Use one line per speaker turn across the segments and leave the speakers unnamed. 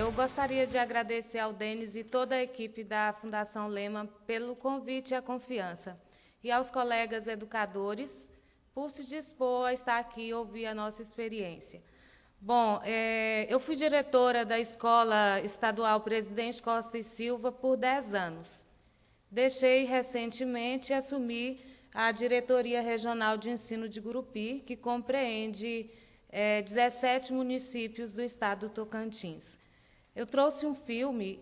Eu gostaria de agradecer ao Denis e toda a equipe da Fundação Lehman pelo convite e a confiança, e aos colegas educadores por se dispor a estar aqui e ouvir a nossa experiência. Bom, eu fui diretora da Escola Estadual Presidente Costa e Silva por 10 anos. Deixei recentemente e assumi a Diretoria Regional de Ensino de Gurupi, que compreende 17 municípios do estado do Tocantins. Eu trouxe um filme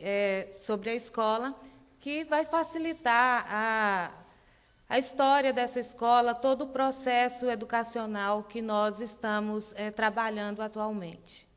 sobre a escola que vai facilitar a história dessa escola, todo o processo educacional que nós estamos trabalhando atualmente.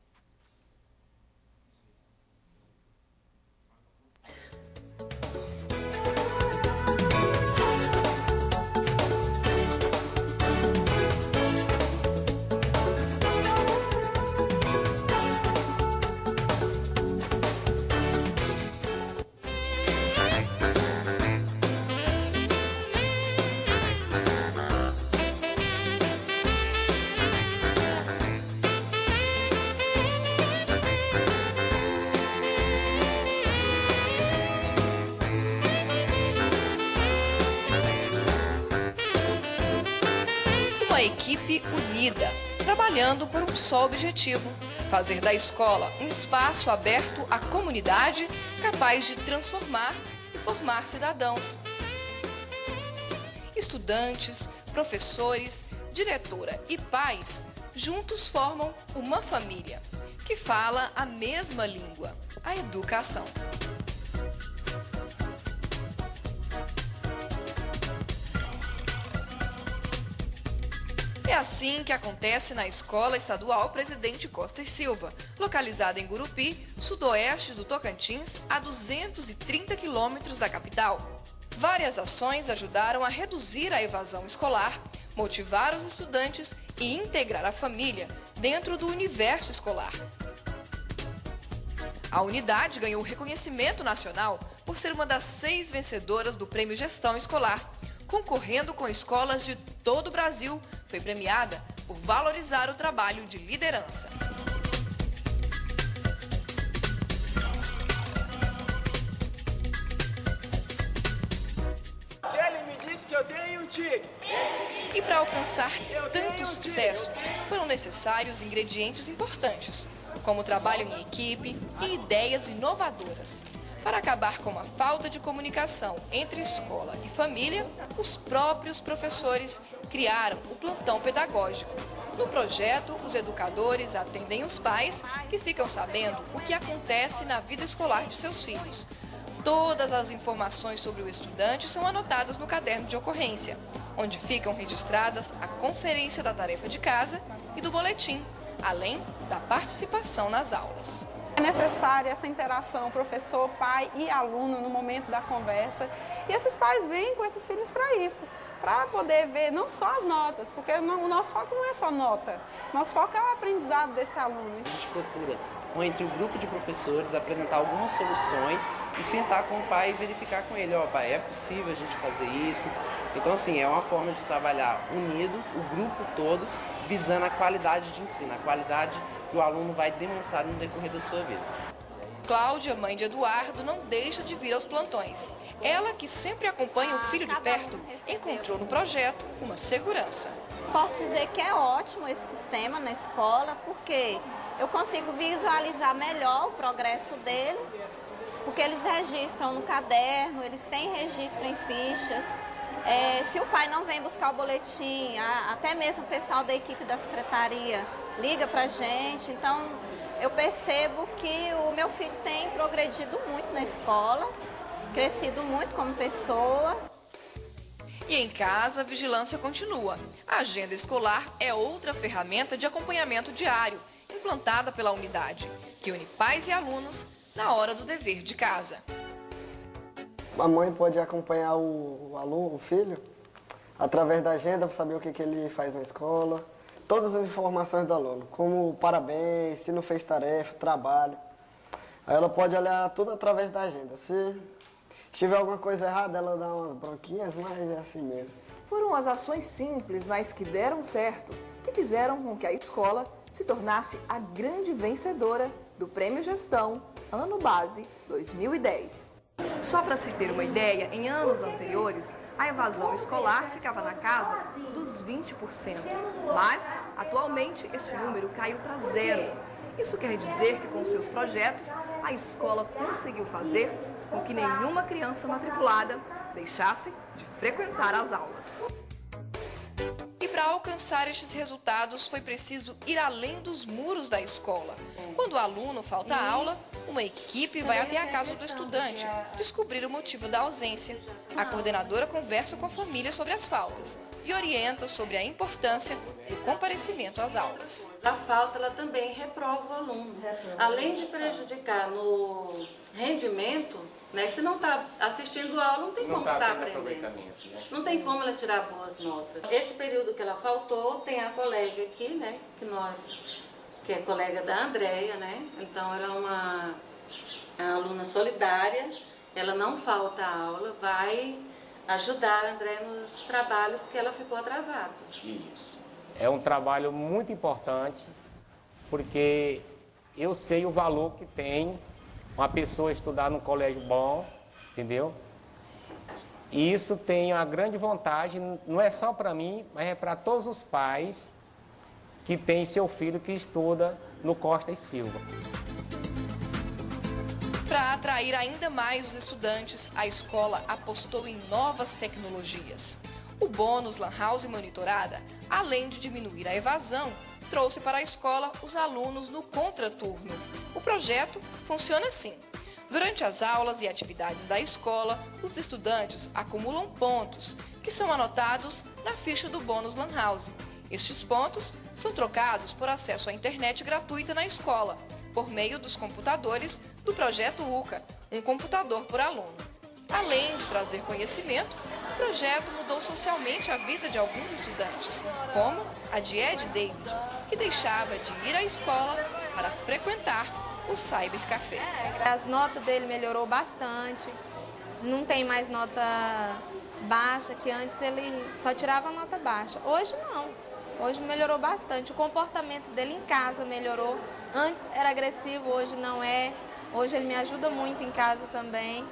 Uma equipe unida, trabalhando por um só objetivo: fazer da escola um espaço aberto à comunidade, capaz de transformar e formar cidadãos. Estudantes, professores, diretora e pais juntos formam uma família que fala a mesma língua, a educação. É assim que acontece na Escola Estadual Presidente Costa e Silva, localizada em Gurupi, sudoeste do Tocantins, a 230 quilômetros da capital. Várias ações ajudaram a reduzir a evasão escolar, motivar os estudantes e integrar a família dentro do universo escolar. A unidade ganhou reconhecimento nacional por ser uma das 6 vencedoras do Prêmio Gestão Escolar, concorrendo com escolas de todo o Brasil. Foi premiada por valorizar o trabalho de liderança.
Ele me disse que eu tenho um tigre.
E para alcançar tanto sucesso, foram necessários ingredientes importantes, como trabalho em equipe e ideias inovadoras. Para acabar com a falta de comunicação entre escola e família, os próprios professores criaram o plantão pedagógico. No projeto, os educadores atendem os pais que ficam sabendo o que acontece na vida escolar de seus filhos. Todas as informações sobre o estudante são anotadas no caderno de ocorrência, onde ficam registradas a conferência da tarefa de casa e do boletim, além da participação nas aulas.
É necessária essa interação professor, pai e aluno no momento da conversa. E esses pais vêm com esses filhos para isso, para poder ver não só as notas, porque o nosso foco não é só nota, nosso foco é o aprendizado desse aluno.
A gente procura, entre o grupo de professores, apresentar algumas soluções e sentar com o pai e verificar com ele, ó, pai, é possível a gente fazer isso? Então, assim, é uma forma de trabalhar unido, o grupo todo, visando a qualidade de ensino, a qualidade que o aluno vai demonstrar no decorrer da sua vida.
Cláudia, mãe de Eduardo, não deixa de vir aos plantões. Ela, que sempre acompanha o filho de perto, encontrou no projeto uma segurança.
Posso dizer que é ótimo esse sistema na escola, porque eu consigo visualizar melhor o progresso dele, porque eles registram no caderno, eles têm registro em fichas. Se o pai não vem buscar o boletim, até mesmo o pessoal da equipe da secretaria liga pra gente. Então, eu percebo que o meu filho tem progredido muito na escola, crescido muito como pessoa.
E em casa, a vigilância continua. A agenda escolar é outra ferramenta de acompanhamento diário, implantada pela unidade, que une pais e alunos na hora do dever de casa.
A mãe pode acompanhar o aluno, o filho, através da agenda para saber o que ele faz na escola. Todas as informações do aluno, como parabéns, se não fez tarefa, trabalho. Aí ela pode olhar tudo através da agenda. Se tiver alguma coisa errada, ela dá umas bronquinhas, mas é assim mesmo.
Foram as ações simples, mas que deram certo, que fizeram com que a escola se tornasse a grande vencedora do Prêmio Gestão, ano base 2010. Só para se ter uma ideia, em anos anteriores, a evasão escolar ficava na casa dos 20%, mas atualmente este número caiu para 0. Isso quer dizer que com seus projetos, a escola conseguiu fazer com que nenhuma criança matriculada deixasse de frequentar as aulas.
E para alcançar estes resultados, foi preciso ir além dos muros da escola. Quando o aluno falta à aula, uma equipe vai até a casa do estudante descobrir o motivo da ausência. A coordenadora conversa com a família sobre as faltas e orienta sobre a importância do comparecimento às aulas.
A falta ela também reprova o aluno. Além de prejudicar no rendimento, né, que você não está assistindo a aula, não tem como estar aprendendo. Não tem como ela tirar boas notas. Esse período que ela faltou, tem a colega aqui, né, que é colega da Andréia, né? Então ela é uma aluna solidária, ela não falta a aula, vai ajudar a Andréia nos trabalhos que ela ficou atrasada.
Isso. É um trabalho muito importante, porque eu sei o valor que tem uma pessoa estudar num colégio bom, entendeu? E isso tem a grande vantagem, não é só para mim, mas é para todos os pais que têm seu filho que estuda no Costa e Silva.
Para atrair ainda mais os estudantes, a escola apostou em novas tecnologias. O bônus Lan House monitorada, além de diminuir a evasão, trouxe para a escola os alunos no contraturno. O projeto funciona assim. Durante as aulas e atividades da escola, os estudantes acumulam pontos, que são anotados na ficha do bônus Lan House. Estes pontos são trocados por acesso à internet gratuita na escola, por meio dos computadores do projeto UCA, um computador por aluno. Além de trazer conhecimento, o projeto mudou socialmente a vida de alguns estudantes, como a de Ed David, que deixava de ir à escola para frequentar o cybercafé.
As notas dele melhorou bastante, não tem mais nota baixa, que antes ele só tirava nota baixa. Hoje não, hoje melhorou bastante. O comportamento dele em casa melhorou. Antes era agressivo, hoje não é. Hoje ele me ajuda muito em casa também,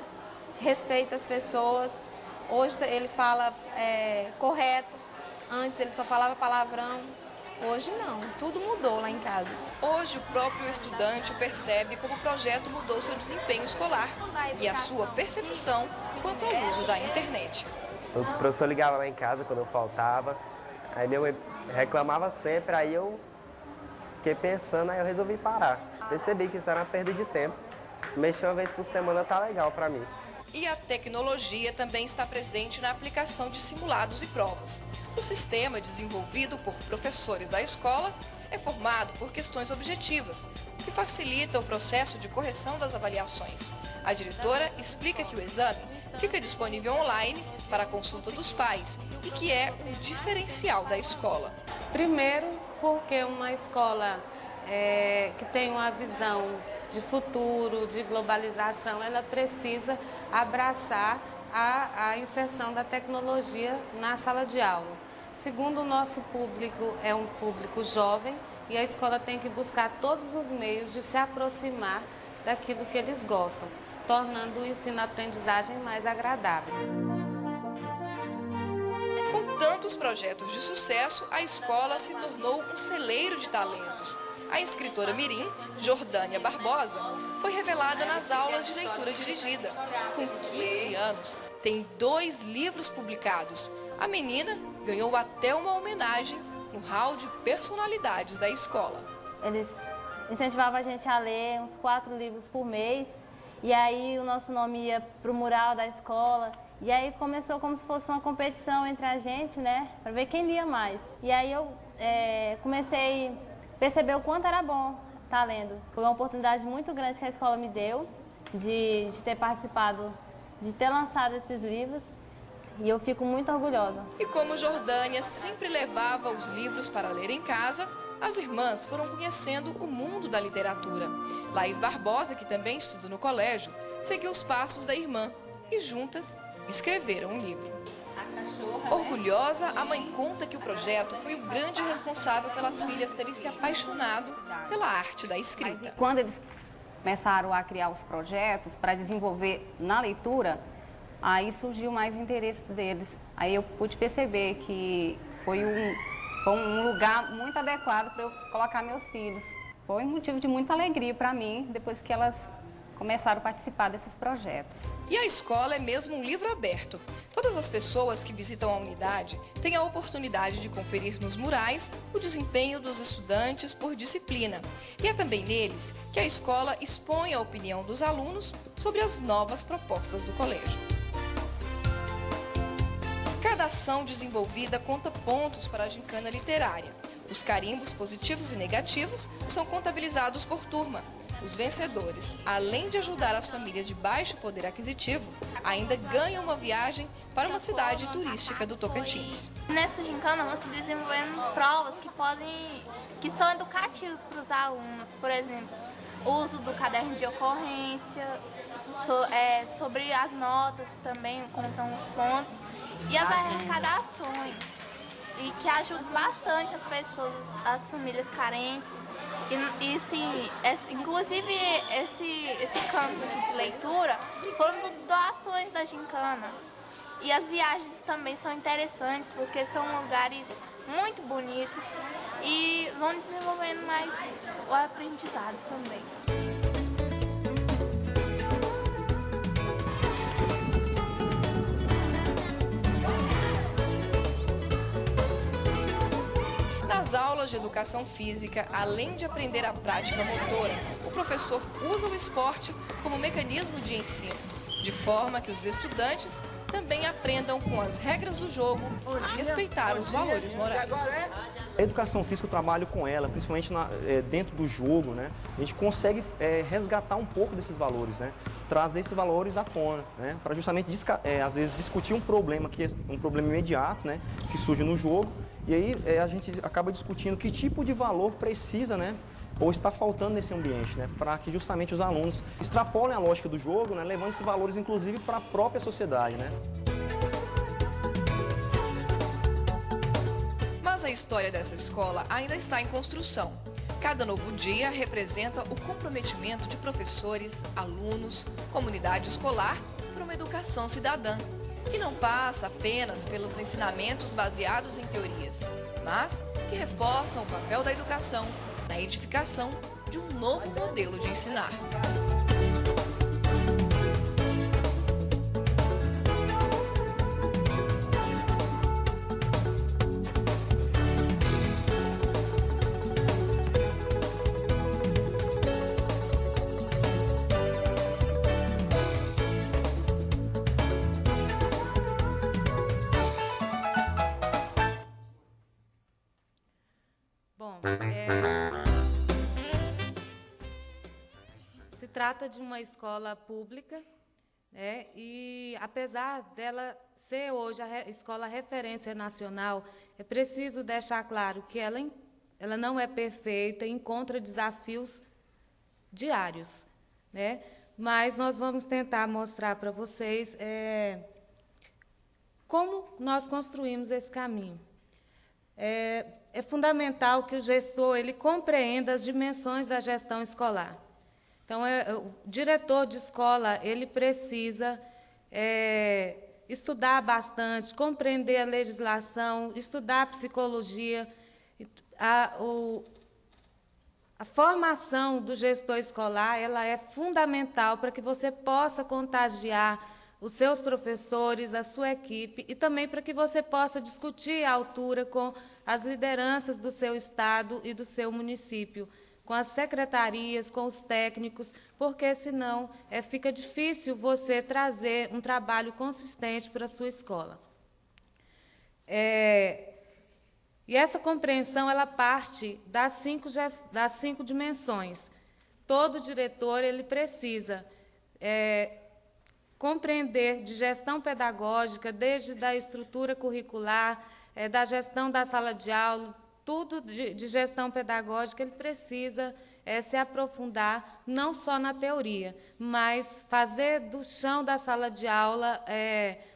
respeita as pessoas. Hoje ele fala correto, antes ele só falava palavrão. Hoje não, tudo mudou lá em casa.
Hoje o próprio estudante percebe como o projeto mudou seu desempenho escolar e a sua percepção quanto ao uso da internet.
Os professores ligavam lá em casa quando eu faltava, aí minha mãe reclamava sempre, aí eu fiquei pensando, aí eu resolvi parar. Percebi que isso era uma perda de tempo. Mexer uma vez por semana tá legal para mim.
E a tecnologia também está presente na aplicação de simulados e provas. O sistema, desenvolvido por professores da escola, é formado por questões objetivas, o que facilita o processo de correção das avaliações. A diretora explica que o exame fica disponível online para a consulta dos pais e que é um diferencial da escola.
Primeiro, porque uma escola que tem uma visão de futuro, de globalização, ela precisa abraçar a inserção da tecnologia na sala de aula. Segundo, o nosso público é um público jovem e a escola tem que buscar todos os meios de se aproximar daquilo que eles gostam, tornando o ensino-aprendizagem mais agradável.
Com tantos projetos de sucesso, a escola se tornou um celeiro de talentos. A escritora mirim, Jordânia Barbosa, foi revelada nas aulas de leitura dirigida. Com 15 anos, tem 2 livros publicados. A menina ganhou até uma homenagem no hall de personalidades da escola.
Eles incentivavam a gente a ler uns 4 livros por mês, e aí o nosso nome ia para o mural da escola, e aí começou como se fosse uma competição entre a gente, né, para ver quem lia mais. E aí eu comecei a perceber o quanto era bom estar lendo. Foi uma oportunidade muito grande que a escola me deu de ter participado, de ter lançado esses livros. E eu fico muito orgulhosa.
E como Jordânia sempre levava os livros para ler em casa, as irmãs foram conhecendo o mundo da literatura. Laís Barbosa, que também estuda no colégio, seguiu os passos da irmã e juntas escreveram um livro. Orgulhosa, a mãe conta que o projeto foi o grande responsável pelas filhas terem se apaixonado pela arte da escrita.
Quando eles começaram a criar os projetos para desenvolver na leitura, aí surgiu mais interesse deles. Aí eu pude perceber que foi um lugar muito adequado para eu colocar meus filhos. Foi um motivo de muita alegria para mim, depois que elas começaram a participar desses projetos.
E a escola é mesmo um livro aberto. Todas as pessoas que visitam a unidade têm a oportunidade de conferir nos murais o desempenho dos estudantes por disciplina. E é também neles que a escola expõe a opinião dos alunos sobre as novas propostas do colégio. Cada ação desenvolvida conta pontos para a gincana literária. Os carimbos positivos e negativos são contabilizados por turma. Os vencedores, além de ajudar as famílias de baixo poder aquisitivo, ainda ganham uma viagem para uma cidade turística do Tocantins.
Nessa gincana vão se desenvolvendo provas que são educativas para os alunos. Por exemplo, o uso do caderno de ocorrência, sobre as notas também contam os pontos e as arrecadações, e que ajudam bastante as pessoas, as famílias carentes. E sim, inclusive esse campo aqui de leitura foram tudo doações da gincana. E as viagens também são interessantes porque são lugares muito bonitos e vão desenvolvendo mais o aprendizado também.
Nas aulas de educação física, além de aprender a prática motora, o professor usa o esporte como mecanismo de ensino, de forma que os estudantes também aprendam com as regras do jogo e respeitar os valores morais.
A educação física, eu trabalho com ela, principalmente dentro do jogo, né? A gente consegue resgatar um pouco desses valores, né? Trazer esses valores à tona, né? Para justamente, às vezes, discutir um problema que é um problema imediato, né? Que surge no jogo. E aí a gente acaba discutindo que tipo de valor precisa, né, ou está faltando nesse ambiente, né, para que justamente os alunos extrapolem a lógica do jogo, né, levando esses valores inclusive para a própria sociedade, né.
Mas a história dessa escola ainda está em construção. Cada novo dia representa o comprometimento de professores, alunos, comunidade escolar para uma educação cidadã, que não passa apenas pelos ensinamentos baseados em teorias, mas que reforçam o papel da educação na edificação de um novo modelo de ensinar.
Se trata de uma escola pública, né, e apesar dela ser hoje a escola referência nacional, é preciso deixar claro que ela não é perfeita, encontra desafios diários, né, mas nós vamos tentar mostrar para vocês como nós construímos esse caminho. É fundamental que o gestor ele compreenda as dimensões da gestão escolar. Então, o diretor de escola ele precisa estudar bastante, compreender a legislação, estudar a psicologia. A formação do gestor escolar ela é fundamental para que você possa contagiar os seus professores, a sua equipe, e também para que você possa discutir à altura com as lideranças do seu estado e do seu município, com as secretarias, com os técnicos, porque senão fica difícil você trazer um trabalho consistente para a sua escola. E essa compreensão ela parte das cinco dimensões. Todo diretor ele precisa compreender de gestão pedagógica, desde da estrutura curricular, da gestão da sala de aula, tudo de gestão pedagógica, ele precisa se aprofundar não só na teoria, mas fazer do chão da sala de aula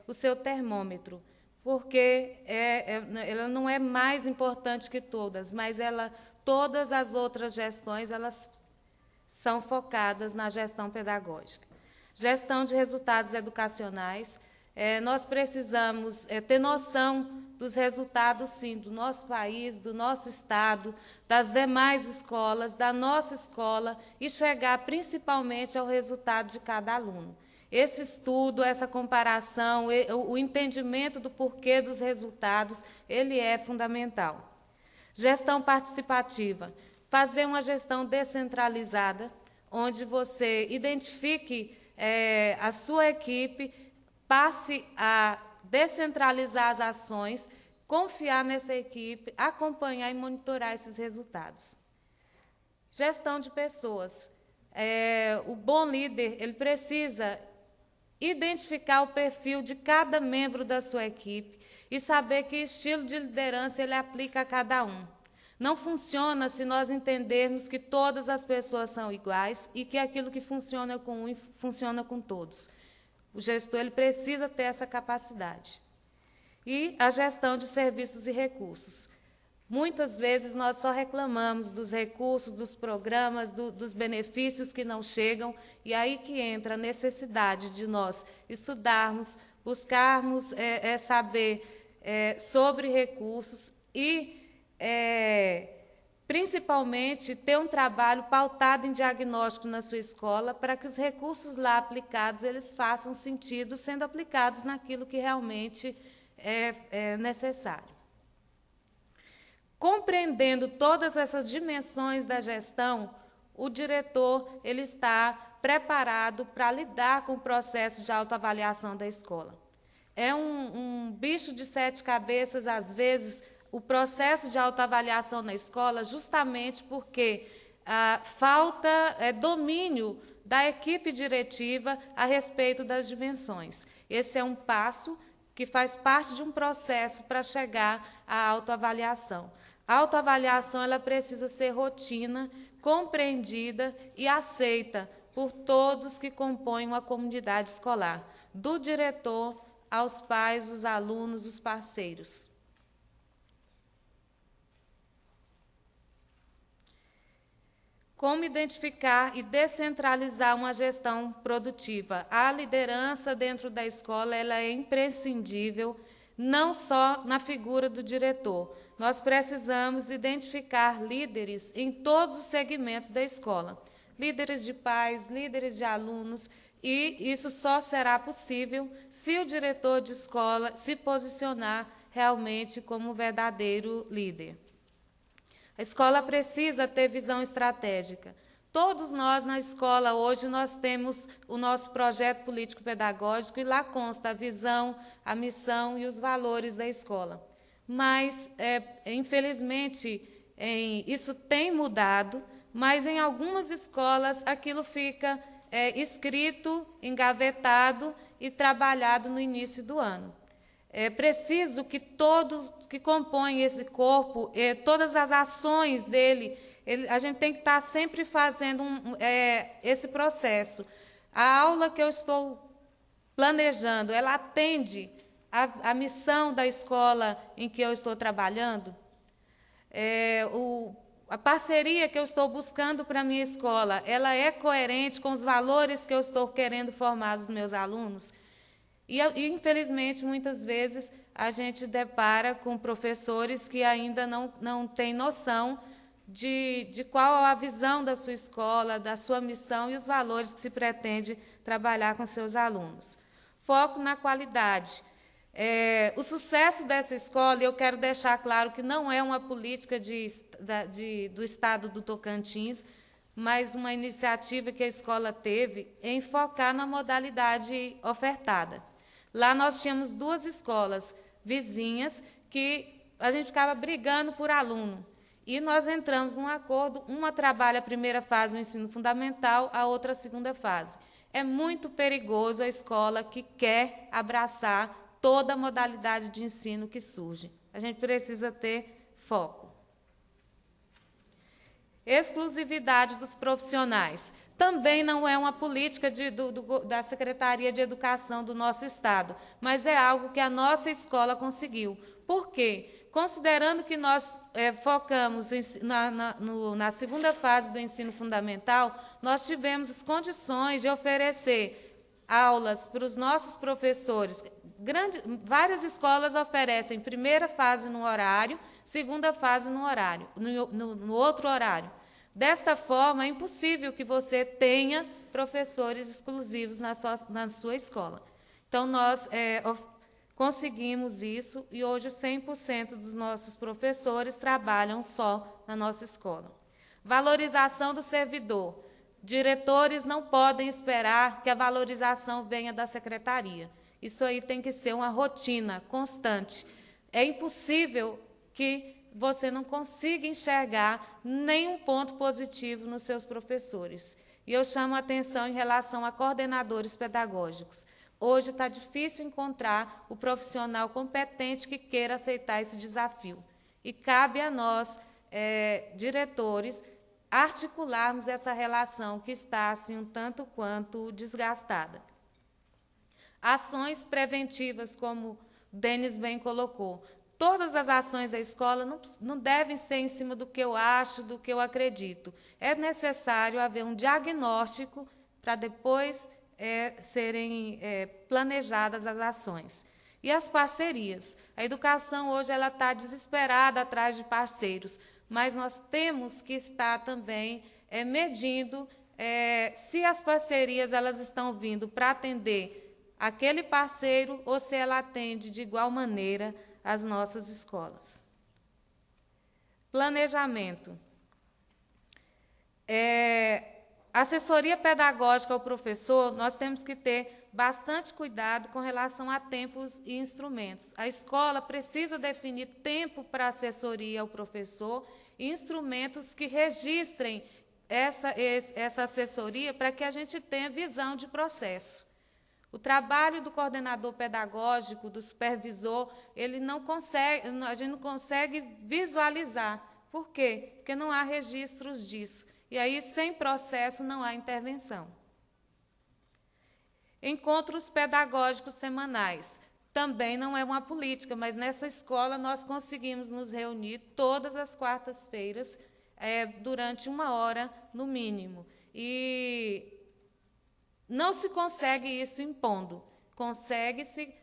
o seu termômetro, porque ela não é mais importante que todas, mas todas as outras gestões elas são focadas na gestão pedagógica. Gestão de resultados educacionais. Nós precisamos ter noção dos resultados, sim, do nosso país, do nosso estado, das demais escolas, da nossa escola, e chegar principalmente ao resultado de cada aluno. Esse estudo, essa comparação, o entendimento do porquê dos resultados, ele é fundamental. Gestão participativa. Fazer uma gestão descentralizada, onde você identifique a sua equipe, passe a descentralizar as ações, confiar nessa equipe, acompanhar e monitorar esses resultados. Gestão de pessoas. O bom líder, ele precisa identificar o perfil de cada membro da sua equipe e saber que estilo de liderança ele aplica a cada um. Não funciona se nós entendermos que todas as pessoas são iguais e que aquilo que funciona com um funciona com todos. O gestor ele precisa ter essa capacidade. E a gestão de serviços e recursos. Muitas vezes nós só reclamamos dos recursos, dos programas, dos benefícios que não chegam, e aí que entra a necessidade de nós estudarmos, buscarmos saber sobre recursos e, principalmente, ter um trabalho pautado em diagnóstico na sua escola para que os recursos lá aplicados eles façam sentido sendo aplicados naquilo que realmente é necessário. Compreendendo todas essas dimensões da gestão, o diretor ele está preparado para lidar com o processo de autoavaliação da escola. É um bicho de 7 cabeças, às vezes, o processo de autoavaliação na escola, justamente porque falta domínio da equipe diretiva a respeito das dimensões. Esse é um passo que faz parte de um processo para chegar à autoavaliação. A autoavaliação ela precisa ser rotina, compreendida e aceita por todos que compõem uma comunidade escolar, do diretor aos pais, os alunos, os parceiros. Como identificar e descentralizar uma gestão produtiva? A liderança dentro da escola ela é imprescindível, não só na figura do diretor. Nós precisamos identificar líderes em todos os segmentos da escola. Líderes de pais, líderes de alunos, e isso só será possível se o diretor de escola se posicionar realmente como um verdadeiro líder. A escola precisa ter visão estratégica. Todos nós na escola hoje nós temos o nosso projeto político-pedagógico e lá consta a visão, a missão e os valores da escola. Mas, infelizmente, isso tem mudado, mas em algumas escolas aquilo fica escrito, engavetado e trabalhado no início do ano. É preciso que todos que compõem esse corpo, todas as ações dele, a gente tem que estar sempre fazendo esse processo. A aula que eu estou planejando, ela atende a missão da escola em que eu estou trabalhando? A parceria que eu estou buscando para a minha escola, ela é coerente com os valores que eu estou querendo formar dos meus alunos? E, infelizmente, muitas vezes, a gente depara com professores que ainda não têm noção de qual a visão da sua escola, da sua missão e os valores que se pretende trabalhar com seus alunos. Foco na qualidade. O sucesso dessa escola, eu quero deixar claro que não é uma política do Estado do Tocantins, mas uma iniciativa que a escola teve em focar na modalidade ofertada. Lá nós tínhamos 2 escolas vizinhas que a gente ficava brigando por aluno. E nós entramos num acordo, uma trabalha a primeira fase do ensino fundamental, a outra a segunda fase. É muito perigoso a escola que quer abraçar toda a modalidade de ensino que surge. A gente precisa ter foco. exclusividade dos profissionais. Também não é uma política da Secretaria de Educação do nosso Estado, mas é algo que a nossa escola conseguiu. Por quê? Considerando que nós focamos na segunda fase do ensino fundamental, nós tivemos as condições de oferecer aulas para os nossos professores. Várias escolas oferecem primeira fase no horário, segunda fase no outro horário. Desta forma, é impossível que você tenha professores exclusivos na sua escola. Então, nós conseguimos isso e hoje 100% dos nossos professores trabalham só na nossa escola. Valorização do servidor. Diretores não podem esperar que a valorização venha da secretaria. Isso aí tem que ser uma rotina constante. É impossível que você não consiga enxergar nenhum ponto positivo nos seus professores. E eu chamo a atenção em relação a coordenadores pedagógicos. Hoje está difícil encontrar o profissional competente que queira aceitar esse desafio. E cabe a nós, diretores, articularmos essa relação que está assim, um tanto quanto desgastada. Ações preventivas, como o Denis bem colocou. Todas as ações da escola não devem ser em cima do que eu acho, do que eu acredito. É necessário haver um diagnóstico para depois serem planejadas as ações. E as parcerias. A educação hoje ela está desesperada atrás de parceiros, mas nós temos que estar também medindo se as parcerias elas estão vindo para atender aquele parceiro ou se ela atende de igual maneira as nossas escolas. Planejamento. Assessoria pedagógica ao professor, nós temos que ter bastante cuidado com relação a tempos e instrumentos. A escola precisa definir tempo para assessoria ao professor e instrumentos que registrem essa assessoria para que a gente tenha visão de processo. O trabalho do coordenador pedagógico, do supervisor, a gente não consegue visualizar. Por quê? Porque não há registros disso. E aí, sem processo, não há intervenção. Encontros pedagógicos semanais. Também não é uma política, mas nessa escola nós conseguimos nos reunir todas as quartas-feiras, durante 1 hora, no mínimo. E não se consegue isso impondo, consegue-se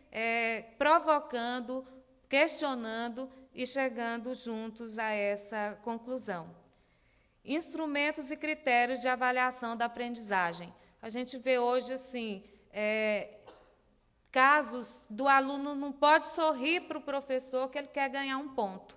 provocando, questionando e chegando juntos a essa conclusão. Instrumentos e critérios de avaliação da aprendizagem. A gente vê hoje assim, casos do aluno não pode sorrir para o professor que ele quer ganhar um ponto.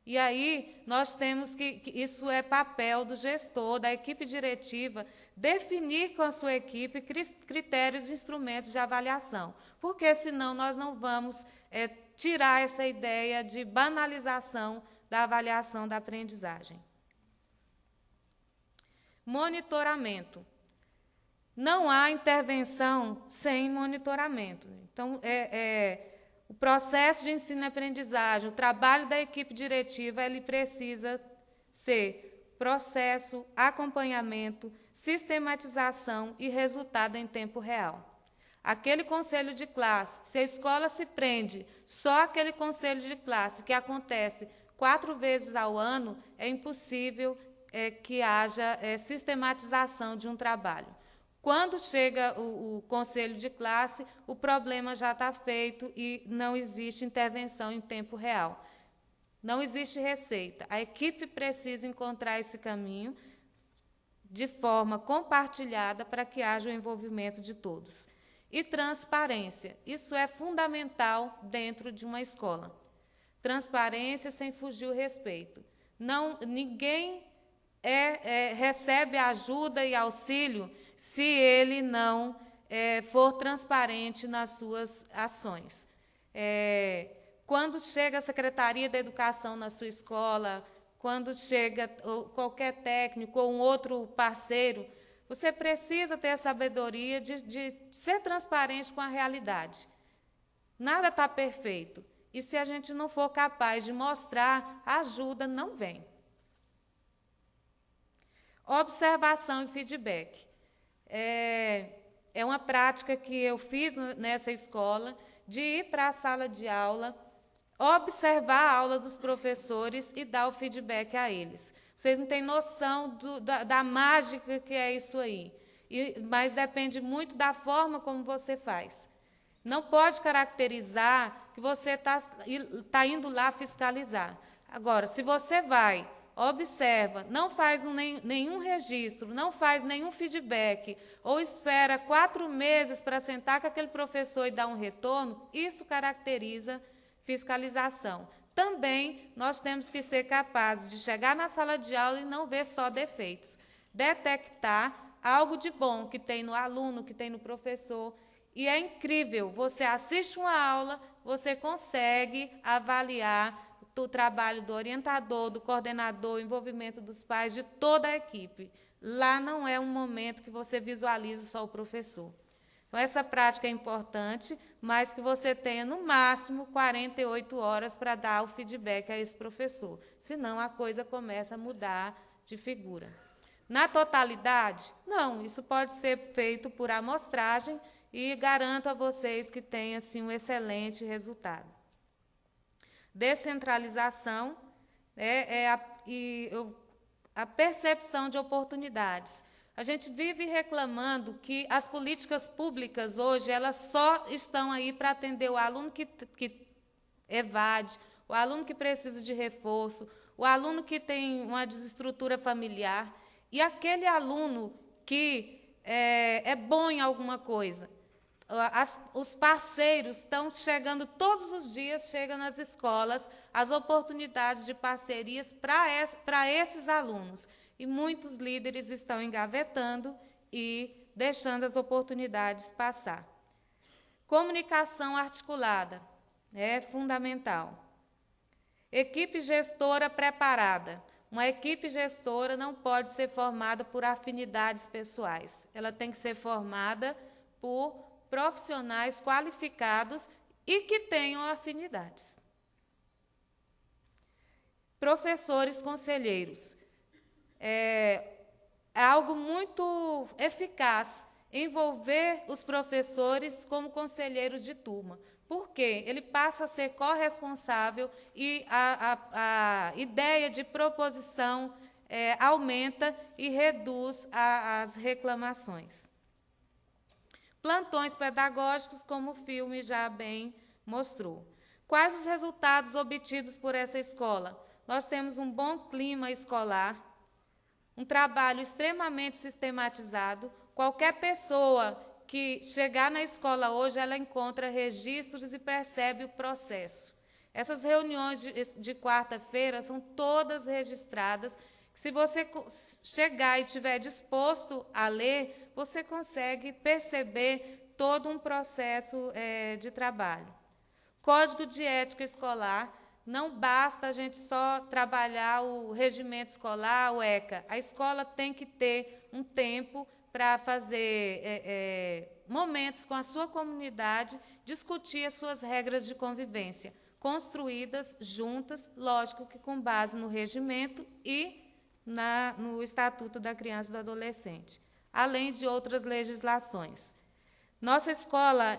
E aí nós temos que isso é papel do gestor, da equipe diretiva, definir com a sua equipe critérios e instrumentos de avaliação, porque senão nós não vamos tirar essa ideia de banalização da avaliação da aprendizagem. Monitoramento. Não há intervenção sem monitoramento. Então, o processo de ensino e aprendizagem, o trabalho da equipe diretiva, ele precisa ser processo, acompanhamento, sistematização e resultado em tempo real. Aquele conselho de classe, se a escola se prende só aquele conselho de classe que acontece 4 vezes ao ano, é impossível que haja sistematização de um trabalho. Quando chega o conselho de classe, o problema já está feito e não existe intervenção em tempo real. Não existe receita. A equipe precisa encontrar esse caminho de forma compartilhada para que haja o envolvimento de todos. E transparência. Isso é fundamental dentro de uma escola. Transparência sem fugir o respeito. Ninguém recebe ajuda e auxílio se ele não for transparente nas suas ações. Quando chega a Secretaria da Educação na sua escola, quando chega qualquer técnico ou um outro parceiro, você precisa ter a sabedoria de ser transparente com a realidade. Nada está perfeito. E se a gente não for capaz de mostrar, a ajuda não vem. Observação e feedback. É uma prática que eu fiz nessa escola, de ir para a sala de aula, observar a aula dos professores e dar o feedback a eles. Vocês não têm noção da mágica que é isso aí, mas depende muito da forma como você faz. Não pode caracterizar que você está indo lá fiscalizar. Agora, se você vai, observa, não faz nenhum registro, não faz nenhum feedback, ou espera 4 meses para sentar com aquele professor e dar um retorno, isso caracteriza fiscalização. Também nós temos que ser capazes de chegar na sala de aula e não ver só defeitos. Detectar algo de bom que tem no aluno, que tem no professor. E é incrível, você assiste uma aula, você consegue avaliar o trabalho do orientador, do coordenador, o envolvimento dos pais, de toda a equipe. Lá não é um momento que você visualiza só o professor. Então, essa prática é importante, mas que você tenha, no máximo, 48 horas para dar o feedback a esse professor. Senão, a coisa começa a mudar de figura. Na totalidade, não, isso pode ser feito por amostragem e garanto a vocês que tem assim, um excelente resultado. Descentralização a percepção de oportunidades. A gente vive reclamando que as políticas públicas hoje elas só estão aí para atender o aluno que evade, o aluno que precisa de reforço, o aluno que tem uma desestrutura familiar e aquele aluno que é bom em alguma coisa. Os parceiros estão chegando todos os dias, chegam nas escolas, as oportunidades de parcerias para esses alunos. E muitos líderes estão engavetando e deixando as oportunidades passar. Comunicação articulada é fundamental. Equipe gestora preparada. Uma equipe gestora não pode ser formada por afinidades pessoais. Ela tem que ser formada por profissionais qualificados e que tenham afinidades. Professores conselheiros. É algo muito eficaz envolver os professores como conselheiros de turma. Por quê? Ele passa a ser corresponsável e a ideia de proposição aumenta e reduz as reclamações. Plantões pedagógicos, como o filme já bem mostrou. Quais os resultados obtidos por essa escola? Nós temos um bom clima escolar, um trabalho extremamente sistematizado. Qualquer pessoa que chegar na escola hoje, ela encontra registros e percebe o processo. Essas reuniões de quarta-feira são todas registradas. Se você chegar e estiver disposto a ler, você consegue perceber todo um processo de trabalho. Código de ética escolar. Não basta a gente só trabalhar o regimento escolar, o ECA. A escola tem que ter um tempo para fazer momentos com a sua comunidade, discutir as suas regras de convivência, construídas juntas, lógico que com base no regimento e no Estatuto da Criança e do Adolescente, além de outras legislações. Nossa escola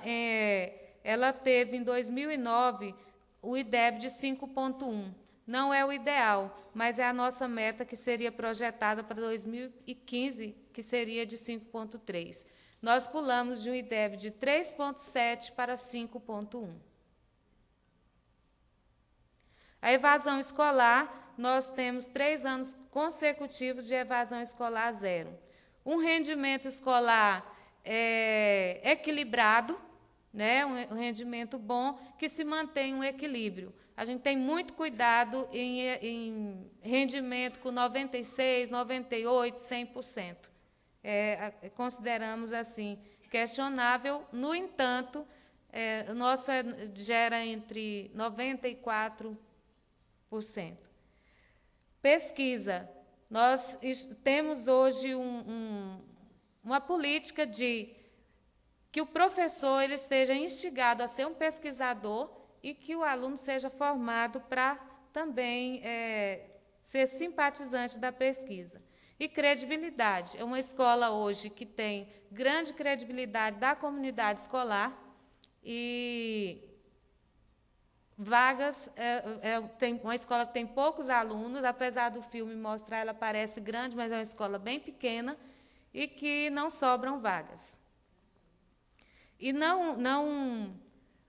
ela teve, em 2009, o IDEB de 5.1. Não é o ideal, mas é a nossa meta que seria projetada para 2015, que seria de 5.3. Nós pulamos de um IDEB de 3.7 para 5.1. A evasão escolar, nós temos 3 anos consecutivos de evasão escolar zero. Um rendimento escolar equilibrado, né, um rendimento bom, que se mantém um equilíbrio. A gente tem muito cuidado em rendimento com 96%, 98%, 100%. Consideramos assim questionável, no entanto, o nosso gera entre 94%. Pesquisa. Nós temos hoje uma política de que o professor ele seja instigado a ser um pesquisador e que o aluno seja formado para também ser simpatizante da pesquisa. e credibilidade. É uma escola hoje que tem grande credibilidade da comunidade escolar e vagas, tem uma escola que tem poucos alunos, apesar do filme mostrar, ela parece grande, mas é uma escola bem pequena e que não sobram vagas. E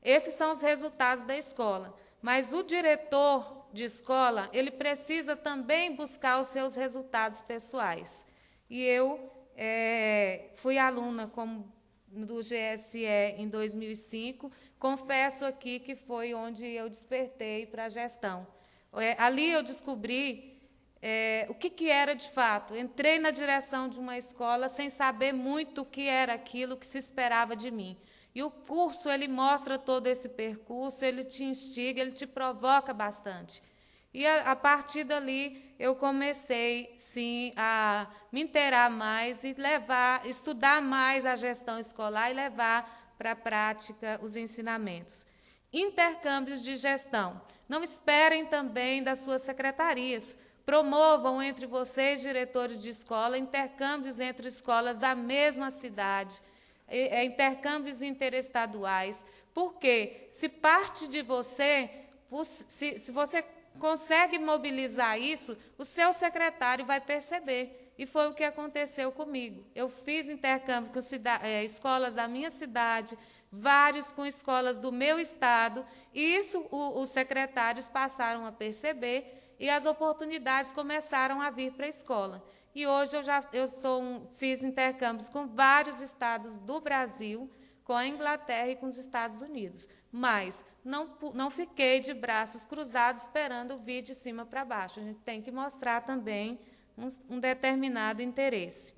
esses são os resultados da escola. Mas o diretor de escola, ele precisa também buscar os seus resultados pessoais. E eu fui aluna do GSE em 2005, confesso aqui que foi onde eu despertei para a gestão. Ali eu descobri o que era de fato. Entrei na direção de uma escola sem saber muito o que era aquilo que se esperava de mim. E o curso, ele mostra todo esse percurso, ele te instiga, ele te provoca bastante. E a partir dali, eu comecei, sim, a me inteirar mais e estudar mais a gestão escolar e levar para a prática os ensinamentos. Intercâmbios de gestão. Não esperem também das suas secretarias. Promovam entre vocês, diretores de escola, intercâmbios entre escolas da mesma cidade, intercâmbios interestaduais, porque se parte de você, se você consegue mobilizar isso, o seu secretário vai perceber. E foi o que aconteceu comigo. Eu fiz intercâmbio com escolas da minha cidade, vários com escolas do meu estado, e isso os secretários passaram a perceber e as oportunidades começaram a vir para a escola. E hoje fiz intercâmbios com vários estados do Brasil, com a Inglaterra e com os Estados Unidos. Mas não fiquei de braços cruzados esperando vir de cima para baixo. A gente tem que mostrar também um determinado interesse.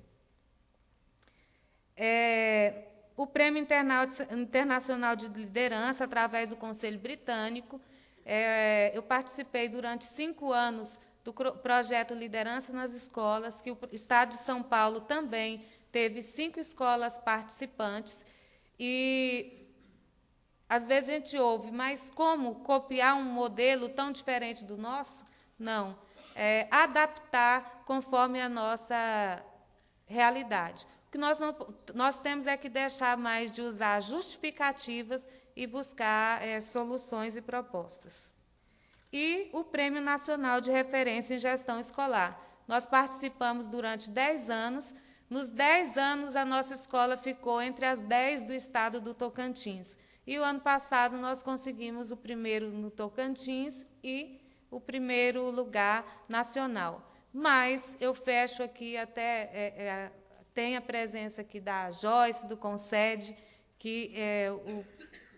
O Prêmio Internacional de Liderança, através do Conselho Britânico, eu participei durante 5 anos do projeto Liderança nas Escolas, que o Estado de São Paulo também teve 5 escolas participantes. E, às vezes, a gente ouve, mas como copiar um modelo tão diferente do nosso? Não. Adaptar conforme a nossa realidade. O que nós temos é que deixar mais de usar justificativas e buscar soluções e propostas. E o Prêmio Nacional de Referência em Gestão Escolar. Nós participamos durante 10 anos. Nos 10 anos, a nossa escola ficou entre as 10 do estado do Tocantins. E o ano passado nós conseguimos o primeiro no Tocantins e o primeiro lugar nacional. Mas eu fecho aqui tem a presença aqui da Joyce, do Concede, que é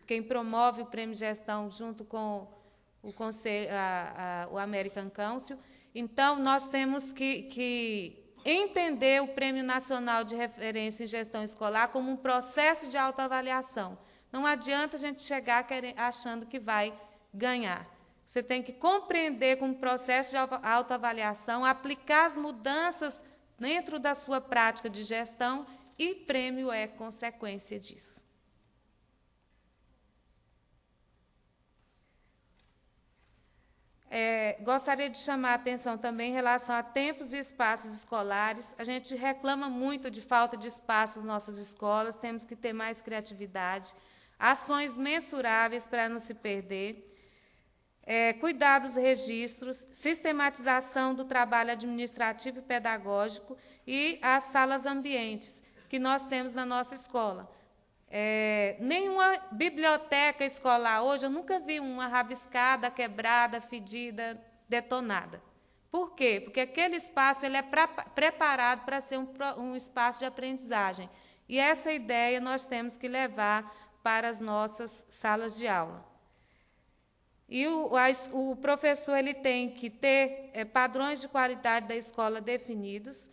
quem promove o Prêmio de Gestão junto com o Conselho, o American Council. Então, nós temos que entender o Prêmio Nacional de Referência em Gestão Escolar como um processo de autoavaliação. Não adianta a gente chegar achando que vai ganhar. Você tem que compreender como processo de autoavaliação, aplicar as mudanças dentro da sua prática de gestão e prêmio é consequência disso. Gostaria de chamar a atenção também em relação a tempos e espaços escolares. A gente reclama muito de falta de espaço nas nossas escolas, temos que ter mais criatividade, ações mensuráveis para não se perder, cuidar dos registros, sistematização do trabalho administrativo e pedagógico e as salas ambientes que nós temos na nossa escola. Nenhuma biblioteca escolar hoje, eu nunca vi uma rabiscada, quebrada, fedida, detonada. Por quê? Porque aquele espaço ele é preparado para ser um espaço de aprendizagem. E essa ideia nós temos que levar para as nossas salas de aula. E o professor ele tem que ter padrões de qualidade da escola definidos.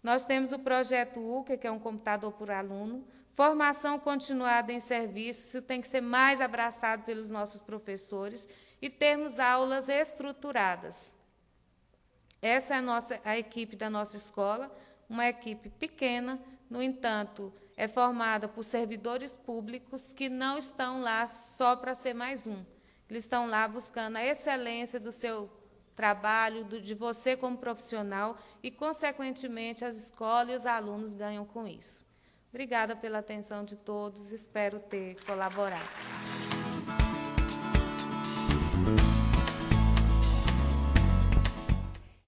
Nós temos o projeto UCA, que é um computador por aluno, formação continuada em serviço, isso tem que ser mais abraçado pelos nossos professores, e termos aulas estruturadas. Essa é a equipe da nossa escola, uma equipe pequena, no entanto, é formada por servidores públicos que não estão lá só para ser mais um. Eles estão lá buscando a excelência do seu trabalho de você como profissional e, consequentemente, as escolas e os alunos ganham com isso. Obrigada pela atenção de todos, espero ter colaborado.